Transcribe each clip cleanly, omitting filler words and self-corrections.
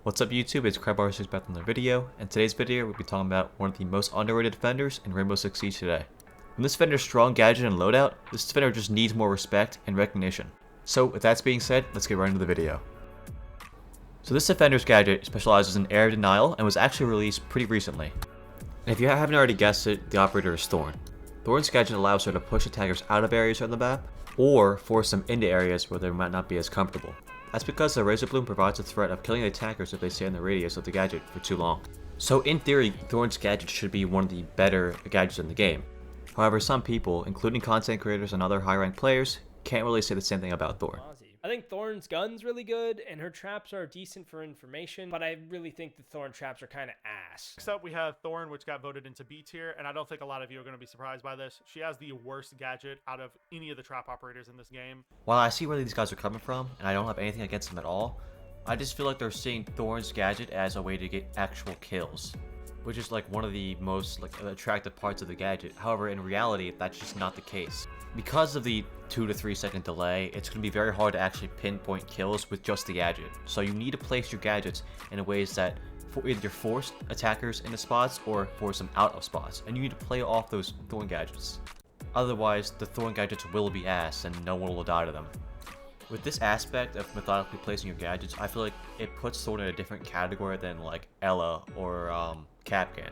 What's up YouTube, it's Crabbar6 back on the video, and today's video we'll be talking about one of the most underrated defenders in Rainbow Six Siege today. When this defender's strong gadget and loadout, this defender just needs more respect and recognition. So with that being said, let's get right into the video. So this defender's gadget specializes in air denial and was actually released pretty recently. And if you haven't already guessed it, the operator is Thorn. Thorn's gadget allows her to push attackers out of areas on the map, or force them into areas where they might not be as comfortable. That's because the Razor Bloom provides a threat of killing the attackers if they stay in the radius of the gadget for too long. So in theory, Thorn's gadget should be one of the better gadgets in the game. However, some people, including content creators and other high-ranked players, can't really say the same thing about Thorn. I think Thorn's gun's really good, and her traps are decent for information, but I really think the Thorn traps are kind of ass. Next up, we have Thorn, which got voted into B tier, and I don't think a lot of you are going to be surprised by this. She has the worst gadget out of any of the trap operators in this game. While I see where these guys are coming from, and I don't have anything against them at all, I just feel like they're seeing Thorn's gadget as a way to get actual kills, which is like one of the most attractive parts of the gadget. However, in reality, that's just not the case. Because of the 2 to 3 second delay, it's going to be very hard to actually pinpoint kills with just the gadget. So you need to place your gadgets in ways that either force attackers into spots or force them out of spots. And you need to play off those Thorn gadgets. Otherwise, the Thorn gadgets will be ass and no one will die to them. With this aspect of methodically placing your gadgets, I feel like it puts Thorn in a different category than like Ella or Capcan.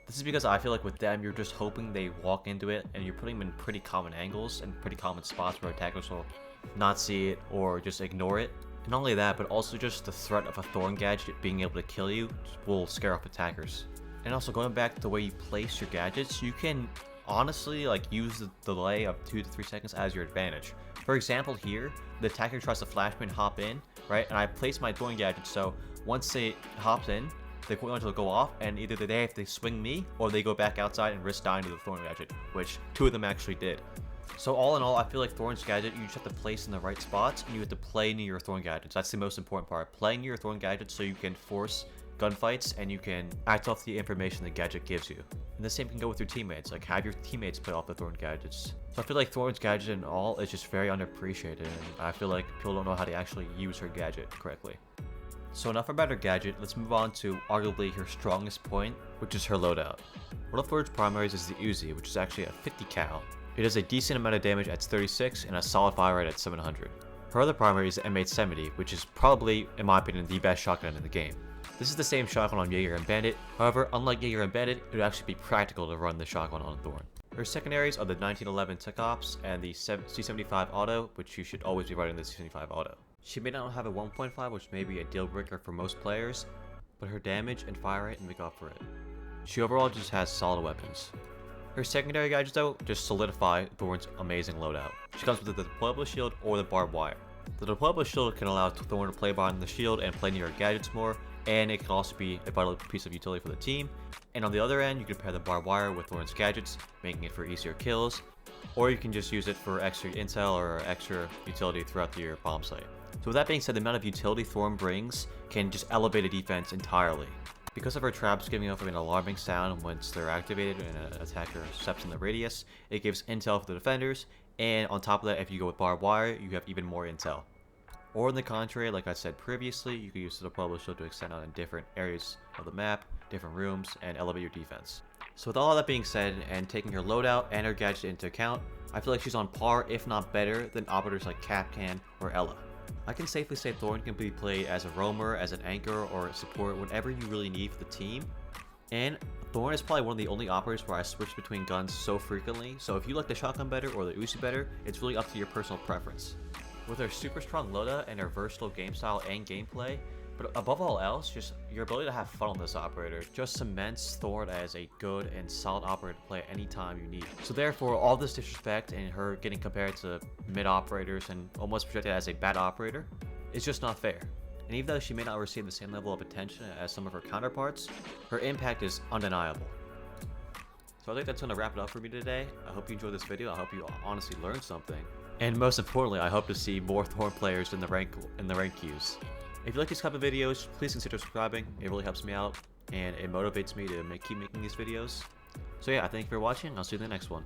This is because I feel like with them, you're just hoping they walk into it and you're putting them in pretty common angles and pretty common spots where attackers will not see it or just ignore it. And not only that, but also just the threat of a Thorn gadget being able to kill you will scare off attackers. And also going back to the way you place your gadgets, you can honestly use the delay of 2 to 3 seconds as your advantage. For example here, the attacker tries to flashbang and hop in, right? And I place my Thorn gadget so once it hops in, the cooldown will go off, and either they have to swing me, or they go back outside and risk dying to the Thorn gadget, which 2 of them actually did. So all in all, I feel like Thorn's gadget, you just have to place in the right spots, and you have to play near your Thorn gadgets. That's the most important part. Playing near your Thorn gadgets so you can force gunfights, and you can act off the information the gadget gives you. And the same can go with your teammates, like have your teammates play off the Thorn gadgets. So I feel like Thorn's gadget and all is just very underappreciated, and I feel like people don't know how to actually use her gadget correctly. So enough about her gadget, let's move on to arguably her strongest point, which is her loadout. One of Thorn's primaries is the Uzi, which is actually a 50 cal. It does a decent amount of damage at 36 and a solid fire rate at 700. Her other primary is the M870, which is probably, in my opinion, the best shotgun in the game. This is the same shotgun on Jaeger and Bandit, however, unlike Jaeger and Bandit, it would actually be practical to run the shotgun on Thorn. Her secondaries are the 1911 Tech Ops and the C75 Auto, which you should always be running the C75 Auto. She may not have a 1.5, which may be a deal breaker for most players, but her damage and fire rate make up for it. She overall just has solid weapons. Her secondary gadgets though just solidify Thorn's amazing loadout. She comes with the deployable shield or the barbed wire. The deployable shield can allow Thorn to play behind the shield and play near her gadgets more, and it can also be a vital piece of utility for the team. And on the other end, you can pair the barbed wire with Thorn's gadgets, making it for easier kills, or you can just use it for extra intel or extra utility throughout your bomb site. So with that being said, the amount of utility Thorn brings can just elevate a defense entirely. Because of her traps giving off an alarming sound once they're activated and an attacker steps in the radius, it gives intel for the defenders, and on top of that, if you go with barbed wire, you have even more intel. Or on the contrary, like I said previously, you can use the deployable shield to extend out in different areas of the map, different rooms, and elevate your defense. So with all that being said, and taking her loadout and her gadget into account, I feel like she's on par, if not better, than operators like Capcan or Ella. I can safely say Thorn can be played as a roamer, as an anchor, or support, whatever you really need for the team. And Thorn is probably one of the only operators where I switch between guns so frequently, so if you like the shotgun better or the Uzi better, it's really up to your personal preference. With her super strong loadout and her versatile game style and gameplay, but above all else, just your ability to have fun on this operator just cements Thorn as a good and solid operator to play anytime you need. So therefore, all this disrespect and her getting compared to mid operators and almost projected as a bad operator is just not fair. And even though she may not receive the same level of attention as some of her counterparts, her impact is undeniable. So I think that's going to wrap it up for me today. I hope you enjoyed this video. I hope you honestly learned something. And most importantly, I hope to see more Thorn players in the rank queues. If you like these type of videos, please consider subscribing. It really helps me out, and it motivates me to keep making these videos. So yeah, I thank you for watching. I'll see you in the next one.